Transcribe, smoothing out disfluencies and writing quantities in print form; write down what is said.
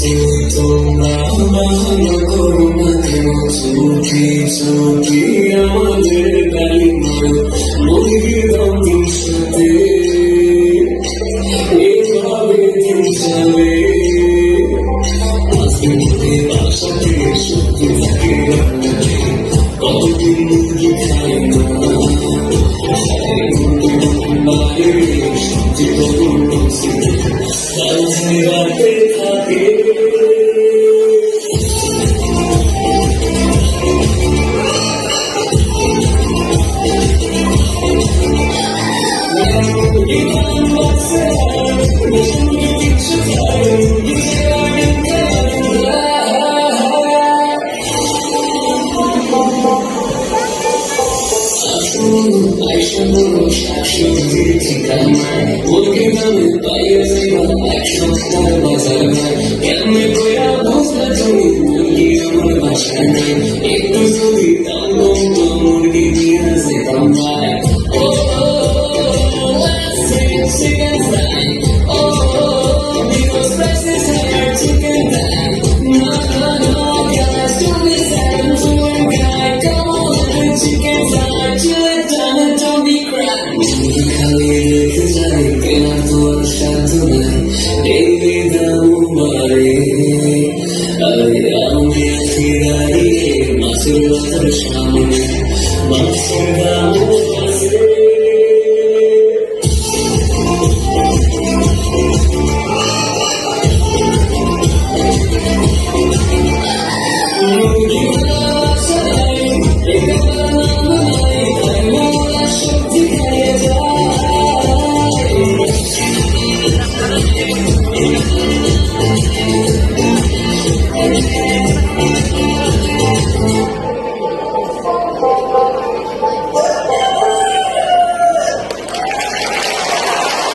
তোমরা বাহানা করো না কেন চুটি চুটি আমাদের গালি মারো মরিয়ে দাও দিন সাথে এভাবে দিন চলে আজকে মনে বাসা থেকে সত্যি থাকে কতদিন মুরগি খাই না বাইরে সত্যি রাতে থাকে শাশুড়ির ঠিকানায় ওকে নামে পাইয়ে যাইবা এক সপ্তাহ বাজার নাই কেমনে কইরা বুঝলা তুমি মুরগি আমার বাসায় নাই একটু যদি দাম কমতো মুরগি নিয়ে যেতাম ভাই ও chicken fry oh because price is higher chicken fry no guys don't be sad I'm doing guy come on chicken fry chill it down and don't be crying খালি রেখে যাই কেনা তো আর সাধ্য নাই ডেইলি দাম বাড়ে আরে আমি আছি দাঁড়িয়ে মাছের বাজার সামনে মাছের দাম আছে Thank you.